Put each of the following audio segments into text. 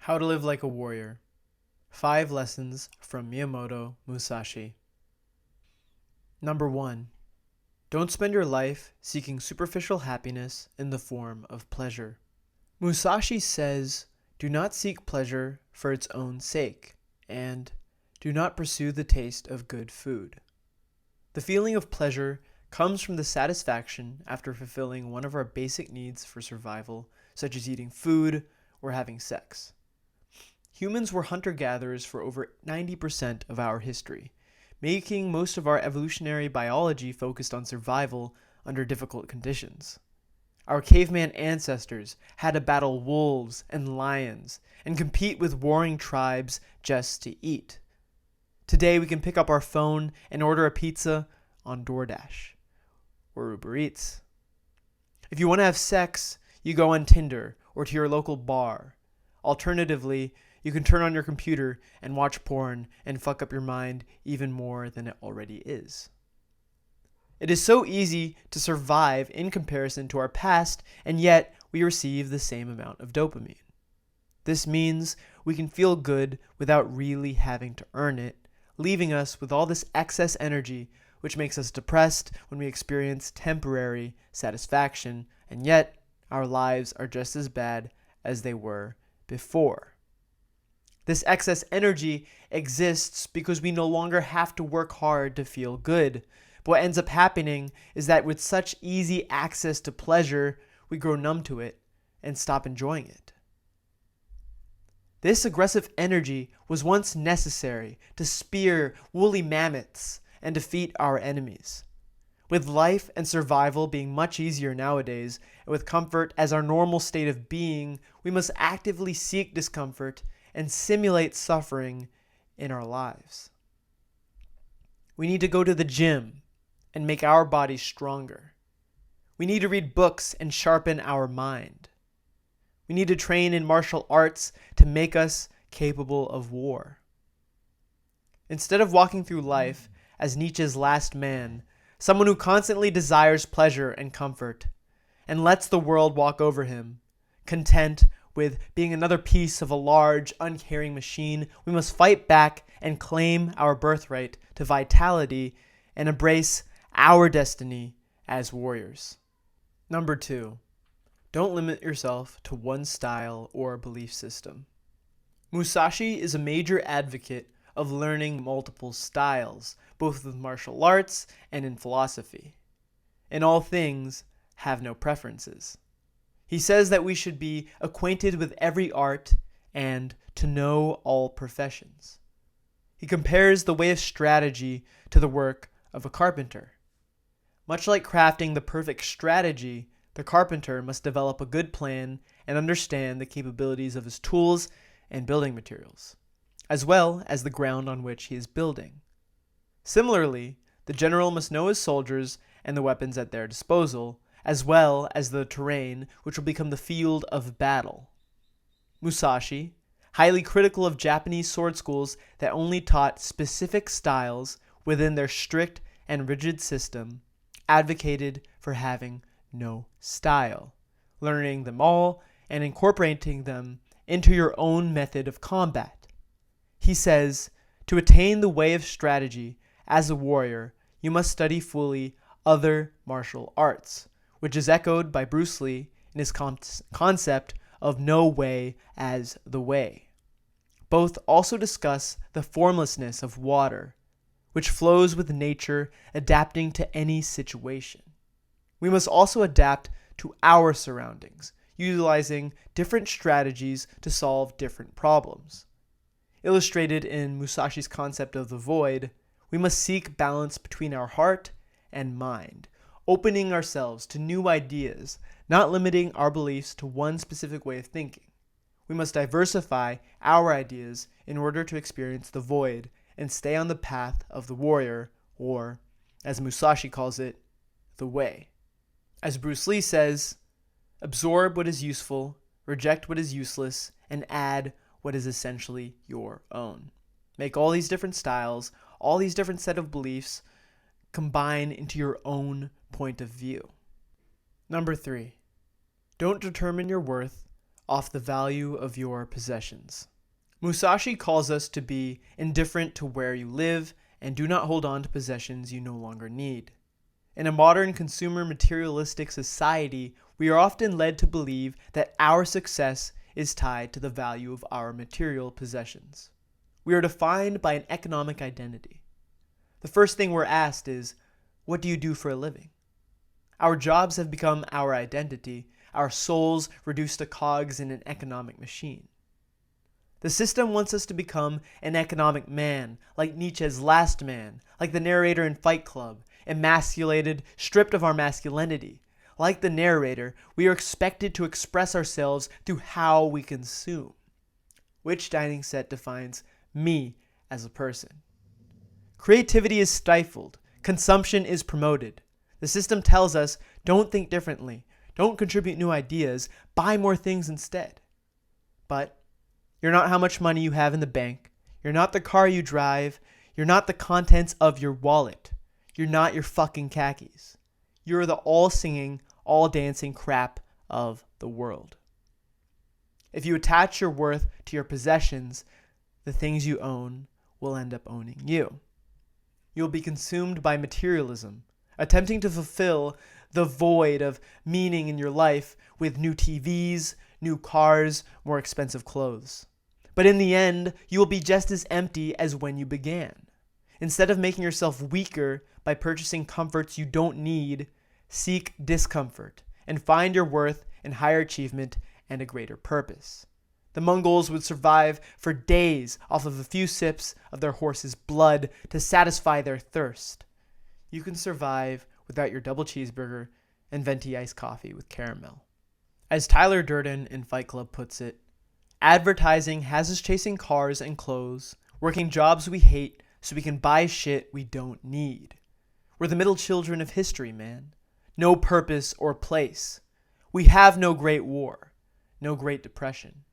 How to Live Like a Warrior. 5 Lessons from Miyamoto Musashi. Number 1. Don't spend your life seeking superficial happiness in the form of pleasure. Musashi says, do not seek pleasure for its own sake, and do not pursue the taste of good food. The feeling of pleasure comes from the satisfaction after fulfilling one of our basic needs for survival, such as eating food or having sex. Humans were hunter-gatherers for over 90% of our history, making most of our evolutionary biology focused on survival under difficult conditions. Our caveman ancestors had to battle wolves and lions and compete with warring tribes just to eat. Today we can pick up our phone and order a pizza on DoorDash or Uber Eats. If you want to have sex, you go on Tinder or to your local bar. Alternatively, you can turn on your computer and watch porn and fuck up your mind even more than it already is. It is so easy to survive in comparison to our past, and yet we receive the same amount of dopamine. This means we can feel good without really having to earn it, leaving us with all this excess energy, which makes us depressed when we experience temporary satisfaction, and yet our lives are just as bad as they were before. This excess energy exists because we no longer have to work hard to feel good. But what ends up happening is that with such easy access to pleasure, we grow numb to it and stop enjoying it. This aggressive energy was once necessary to spear woolly mammoths and defeat our enemies. With life and survival being much easier nowadays, and with comfort as our normal state of being, we must actively seek discomfort and simulate suffering in our lives. We need to go to the gym and make our bodies stronger. We need to read books and sharpen our mind. We need to train in martial arts to make us capable of war. Instead of walking through life as Nietzsche's last man, someone who constantly desires pleasure and comfort, and lets the world walk over him, content with being another piece of a large, uncaring machine, we must fight back and claim our birthright to vitality and embrace our destiny as warriors. Number 2. Don't limit yourself to one style or belief system. Musashi is a major advocate of learning multiple styles, both with martial arts and in philosophy. In all things, have no preferences. He says that we should be acquainted with every art and to know all professions. He compares the way of strategy to the work of a carpenter. Much like crafting the perfect strategy, the carpenter must develop a good plan and understand the capabilities of his tools and building materials, as well as the ground on which he is building. Similarly, the general must know his soldiers and the weapons at their disposal, as well as the terrain which will become the field of battle. Musashi, highly critical of Japanese sword schools that only taught specific styles within their strict and rigid system, advocated for having no style, learning them all and incorporating them into your own method of combat. He says, to attain the way of strategy as a warrior, you must study fully other martial arts, which is echoed by Bruce Lee in his concept of no way as the way. Both also discuss the formlessness of water, which flows with nature, adapting to any situation. We must also adapt to our surroundings, utilizing different strategies to solve different problems. Illustrated in Musashi's concept of the void, we must seek balance between our heart and mind, opening ourselves to new ideas, not limiting our beliefs to one specific way of thinking. We must diversify our ideas in order to experience the void and stay on the path of the warrior, or, as Musashi calls it, the way. As Bruce Lee says, absorb what is useful, reject what is useless, and add what is essentially your own. Make all these different styles, all these different set of beliefs, combine into your own point of view. Number 3. Don't determine your worth off the value of your possessions. Musashi calls us to be indifferent to where you live and do not hold on to possessions you no longer need. In a modern consumer materialistic society, we are often led to believe that our success is tied to the value of our material possessions. We are defined by an economic identity. The first thing we're asked is, what do you do for a living? Our jobs have become our identity, our souls reduced to cogs in an economic machine. The system wants us to become an economic man, like Nietzsche's Last Man, like the narrator in Fight Club, emasculated, stripped of our masculinity. Like the narrator, we are expected to express ourselves through how we consume. Which dining set defines me as a person? Creativity is stifled. Consumption is promoted. The system tells us, don't think differently. Don't contribute new ideas. Buy more things instead. But you're not how much money you have in the bank. You're not the car you drive. You're not the contents of your wallet. You're not your fucking khakis. You're the all-singing, all-dancing crap of the world. If you attach your worth to your possessions, the things you own will end up owning you. You'll be consumed by materialism, attempting to fulfill the void of meaning in your life with new TVs, new cars, more expensive clothes. But in the end, you will be just as empty as when you began. Instead of making yourself weaker by purchasing comforts you don't need, seek discomfort and find your worth in higher achievement and a greater purpose. The Mongols would survive for days off of a few sips of their horse's blood to satisfy their thirst. You can survive without your double cheeseburger and venti iced coffee with caramel. As Tyler Durden in Fight Club puts it, advertising has us chasing cars and clothes, working jobs we hate so we can buy shit we don't need. We're the middle children of history, man. No purpose or place. We have no great war, no Great Depression.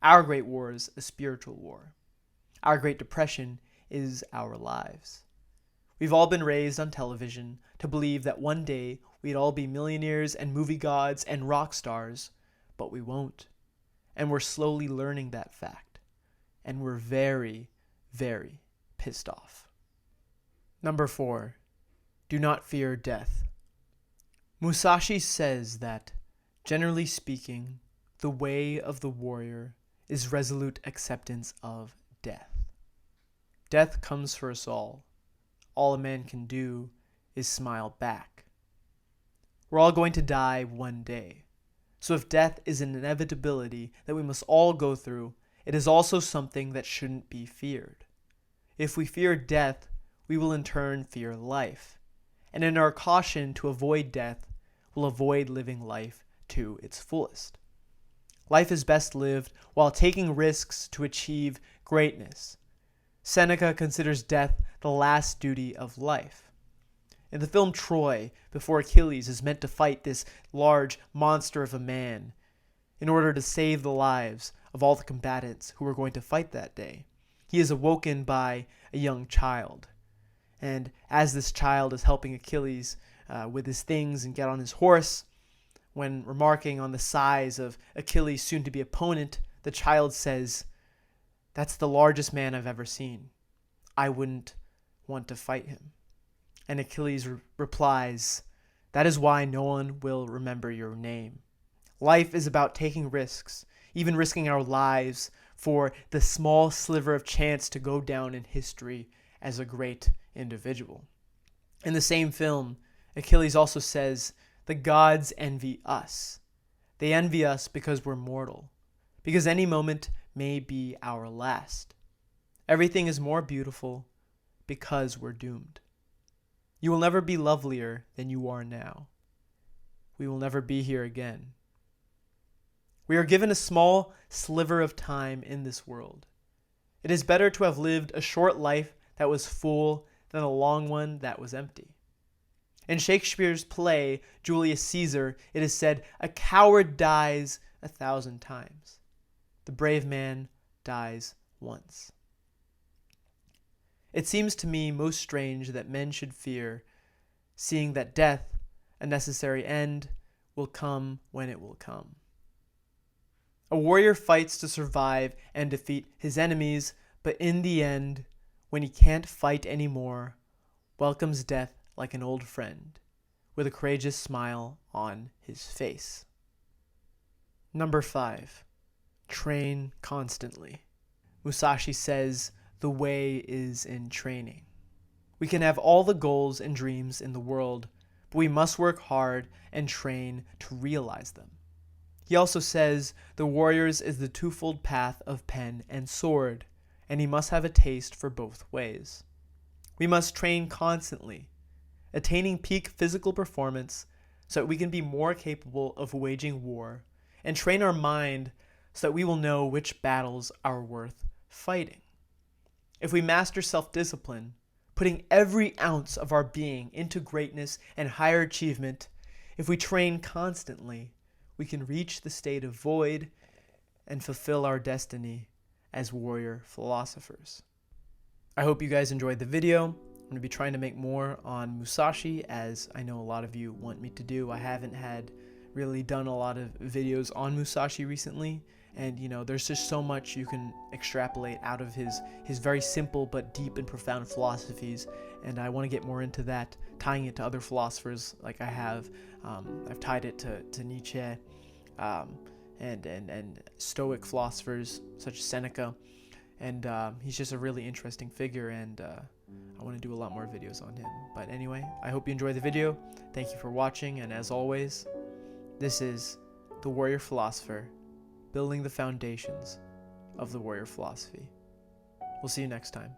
Our great war is a spiritual war. Our Great Depression is our lives. We've all been raised on television to believe that one day we'd all be millionaires and movie gods and rock stars, but we won't. And we're slowly learning that fact. And we're very, very pissed off. Number 4, do not fear death. Musashi says that, generally speaking, the way of the warrior is resolute acceptance of death. Death comes for us all. All a man can do is smile back. We're all going to die one day. So if death is an inevitability that we must all go through, it is also something that shouldn't be feared. If we fear death, we will in turn fear life. And in our caution to avoid death, we'll avoid living life to its fullest. Life is best lived while taking risks to achieve greatness. Seneca considers death the last duty of life. In the film Troy, before Achilles is meant to fight this large monster of a man in order to save the lives of all the combatants who were going to fight that day, he is awoken by a young child. And as this child is helping Achilles with his things and get on his horse, when remarking on the size of Achilles' soon-to-be opponent, the child says, "That's the largest man I've ever seen. I wouldn't want to fight him." And Achilles replies, "That is why no one will remember your name." Life is about taking risks, even risking our lives for the small sliver of chance to go down in history as a great individual. In the same film, Achilles also says, "The gods envy us. They envy us because we're mortal, because any moment may be our last. Everything is more beautiful because we're doomed. You will never be lovelier than you are now. We will never be here again." We are given a small sliver of time in this world. It is better to have lived a short life that was full than a long one that was empty. In Shakespeare's play, Julius Caesar, it is said, "A coward dies 1,000 times. The brave man dies once." It seems to me most strange that men should fear, seeing that death, a necessary end, will come when it will come. A warrior fights to survive and defeat his enemies, but in the end, when he can't fight anymore, welcomes death like an old friend, with a courageous smile on his face. Number 5. Train constantly. Musashi says, "The way is in training." We can have all the goals and dreams in the world, but we must work hard and train to realize them. He also says the warrior's is the twofold path of pen and sword, and he must have a taste for both ways. We must train constantly, attaining peak physical performance so that we can be more capable of waging war, and train our mind so that we will know which battles are worth fighting. If we master self-discipline, putting every ounce of our being into greatness and higher achievement, if we train constantly, we can reach the state of void and fulfill our destiny as warrior philosophers. I hope you guys enjoyed the video. I'm going to be trying to make more on Musashi, as I know a lot of you want me to do. I haven't really done a lot of videos on Musashi recently, and there's just so much you can extrapolate out of his very simple but deep and profound philosophies, and I want to get more into that, tying it to other philosophers like I have. I've tied it to Nietzsche and Stoic philosophers such as Seneca, and he's just a really interesting figure, and I want to do a lot more videos on him. But anyway, I hope you enjoyed the video. Thank you for watching, and as always, this is the Warrior Philosopher, building the foundations of the warrior philosophy. We'll see you next time.